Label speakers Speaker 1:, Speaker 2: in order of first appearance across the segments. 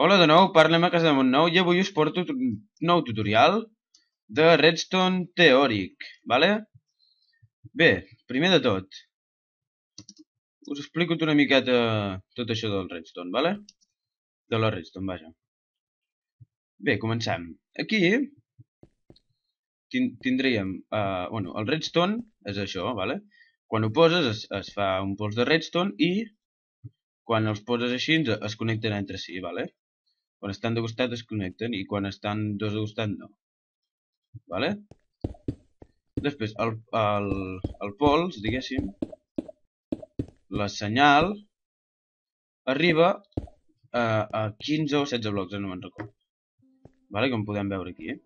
Speaker 1: Hola de nou, parlem a casa de Montnou i avui us porto un nou tutorial de Redstone teòric, vale? Bé, primer de tot, us explico una miqueta tot això del Redstone, vale? De la Redstone, vaja. Bé, comencem. Aquí tindríem, bueno, el Redstone és això, vale? Quan ho poses es fa un pols de Redstone i quan els poses així es connecten entre si, vale? Quan estan de costat es connecten i quan estan dos de costat no, vale? Després, el pols, diguéssim, la senyal arriba a 15 o 16 blocs, no me'n recordo. Vale? Com podem veure aquí.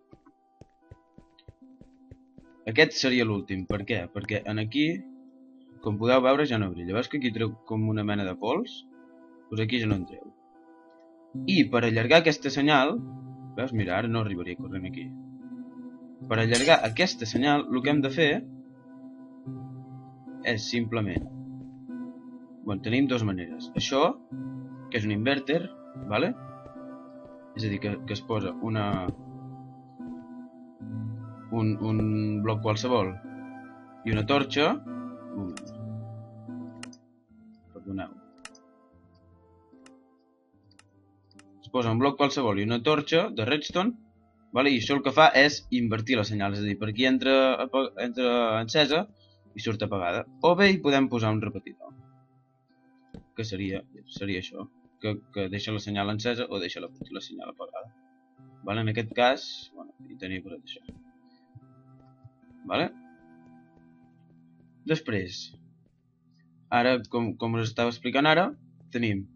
Speaker 1: Aquest seria l'últim. Per què? Perquè en aquí, com podeu veure, ja no brilla. Veus que aquí treu com una mena de pols? Doncs aquí ja no en treu. I per allargar aquesta senyal, veus? Mira, ara no arribaria corrent aquí. Per allargar aquesta senyal, el que hem de fer és simplement... Bueno, tenim dues maneres. Això, que és un inverter, vale? És a dir, que es posa un bloc qualsevol i una torxa. Perdoneu. Es posa un bloc qualsevol i una torxa de redstone, vale? I això el que fa és invertir la senyal, és a dir, per aquí entra encesa i surt apagada. O bé hi podem posar un repetidor, que seria això, que deixa la senyal encesa o deixa la senyal apagada. Vale? En aquest cas, bueno, hi tenia posat això. Vale? Després, ara, com us estava explicant ara, tenim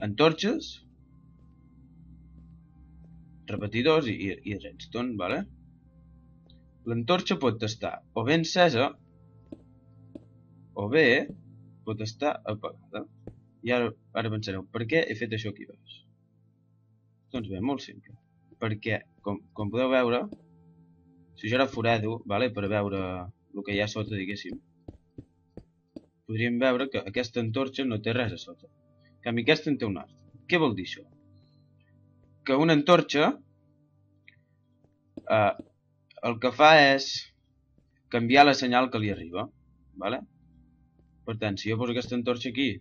Speaker 1: antorxes, repetidors i redstone, vale? L'antorxa pot estar o bé encesa o bé pot estar apagada. I ara pensareu, per què he fet això aquí baix? Doncs bé, molt simple. Perquè, com podeu veure, si jo ara forado, vale, per veure el que hi ha sota, diguéssim, podríem veure que aquesta antorxa no té res a sota. En canvi, aquesta en té un altre. Què vol dir això? Que una antorxa el que fa és canviar la senyal que li arriba. Vale? Per tant, si jo poso aquesta antorxa aquí i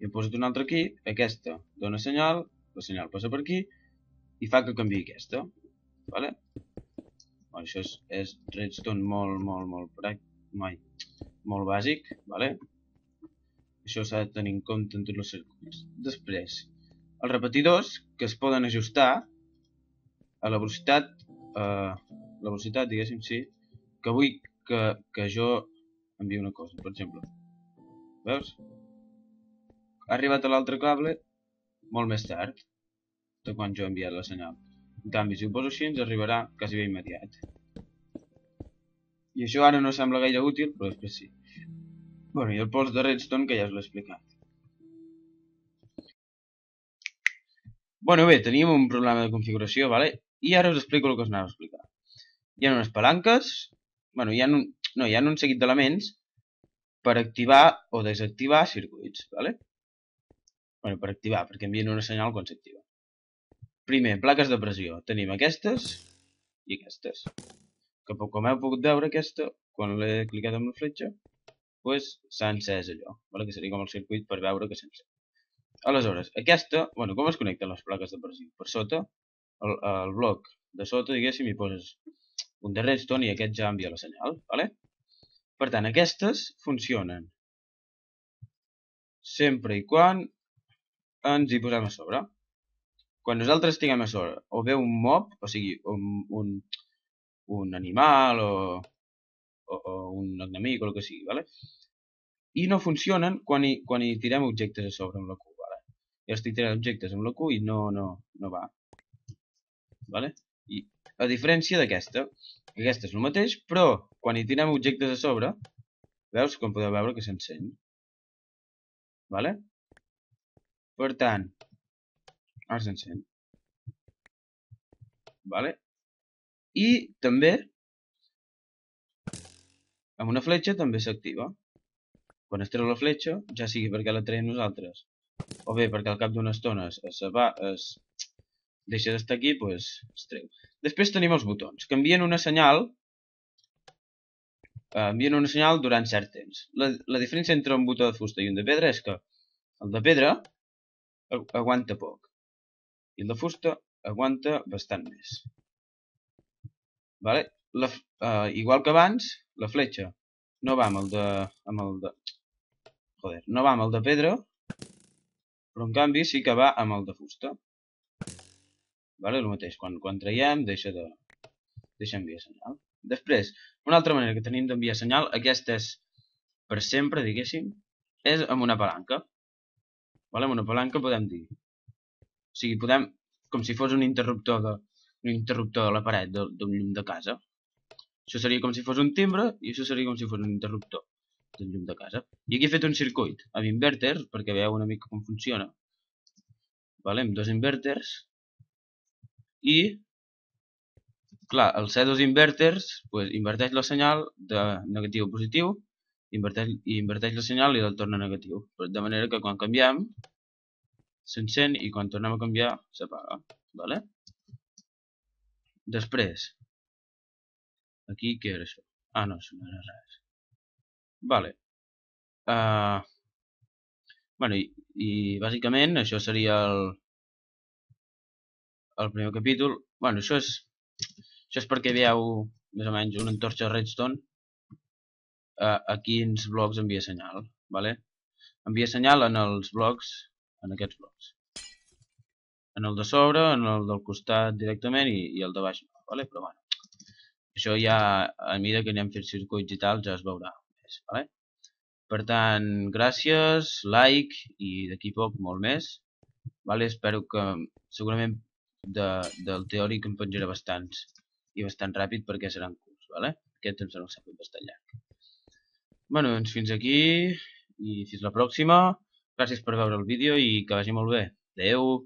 Speaker 1: he posat una altra aquí, aquesta dona senyal, la senyal passa per aquí i fa que canviï aquesta. Vale? Bueno, això és redstone molt bàsic. Vale? Això s'ha de tenir en compte en tots els circuits. Després, els repetidors que es poden ajustar a la velocitat, diguéssim, sí, que vull que jo enviï una cosa, per exemple. Veus? Ha arribat a l'altre cable molt més tard de quan jo he enviat la senyal. En canvi, si ho poso així, ens arribarà quasi bé immediat. I això ara no sembla gaire útil, però després sí. Bueno, i el pols de redstone, que ja us l'he explicat. Bueno, bé, teníem un problema de configuració, vale? I ara us explico el que us anava a explicar. Hi ha unes palanques, bueno, hi ha un seguit d'elements per activar o desactivar circuits, vale? Bueno, per activar, perquè envien una senyal quan s'activa. Primer, plaques de pressió. Tenim aquestes i aquestes. Que com heu pogut veure, aquesta, quan l'he clicat amb la fletxa, s'ha encès allò, vale? Que seria com el circuit per veure que s'ha encès. Aleshores, aquesta, bueno, com es connecten les plaques de pressió? Per sota, el bloc de sota, diguéssim, hi poses un de redstone i aquest ja envia la senyal, vale? Per tant, aquestes funcionen sempre i quan ens hi posem a sobre. Quan nosaltres tinguem a sobre o bé un mob, o sigui, un animal o un enemic o el que sigui, vale? I no funcionen quan hi tirem objectes a sobre amb la Q, vale? Jo estic tirant objectes amb la Q i no va. Vale? I a diferència d'aquesta, aquesta és el mateix, però quan hi tirem objectes a sobre, veus, com podeu veure que s'encén. Vale? Per tant, ara s'encén. Vale? I també, amb una fletxa també s'activa. Quan es treu la fletxa, ja sigui perquè la traiem nosaltres o bé perquè al cap d'una estona es deixa d'estar aquí, doncs es treu. Després tenim els botons, que envien una senyal durant cert temps. La diferència entre un botó de fusta i un de pedra és que el de pedra aguanta poc i el de fusta aguanta bastant més. Vale? Igual que abans, la fletxa no va amb no va amb el de pedra, però en canvi sí que va amb el de fusta. Vale? El mateix, quan traiem deixa enviar senyal. Després, una altra manera que tenim d'enviar senyal, aquesta és per sempre, diguéssim, és amb una palanca. Vale? Amb una palanca podem dir, o sigui, podem, com si fos un interruptor de la paret d'un llum de casa. Això seria com si fos un timbre i això seria com si fos un interruptor del llum de casa. I aquí he fet un circuit amb inverters perquè veieu una mica com funciona. Vale? Amb dos inverters. I, clar, el ser dos inverters pues, inverteix la senyal de negatiu a positiu i inverteix la senyal i el torna negatiu. De manera que quan canviem s'encén i quan tornem a canviar s'apaga. Vale? Després, aquí què era això? Ah, no, això no era res. Vale. Bueno, i bàsicament això seria el primer capítol. Bueno, això és perquè veieu més o menys una antorxa redstone a quins blocs envia senyal. Vale? Envia senyal en els blocs, en aquests blocs. En el de sobre, en el del costat directament i el de baix no. Vale? Però bueno, això ja a mesura que anem fent circuits i tal ja es veurà més. Vale? Per tant, gràcies, like i d'aquí poc molt més. Vale? Espero que segurament del teòric em penjaré bastants i bastant ràpid perquè seran curts. Vale? Aquest em sembla que s'ha fet bastant llarg. Bueno, doncs fins aquí i fins la pròxima. Gràcies per veure el vídeo i que vagi molt bé. Adeu!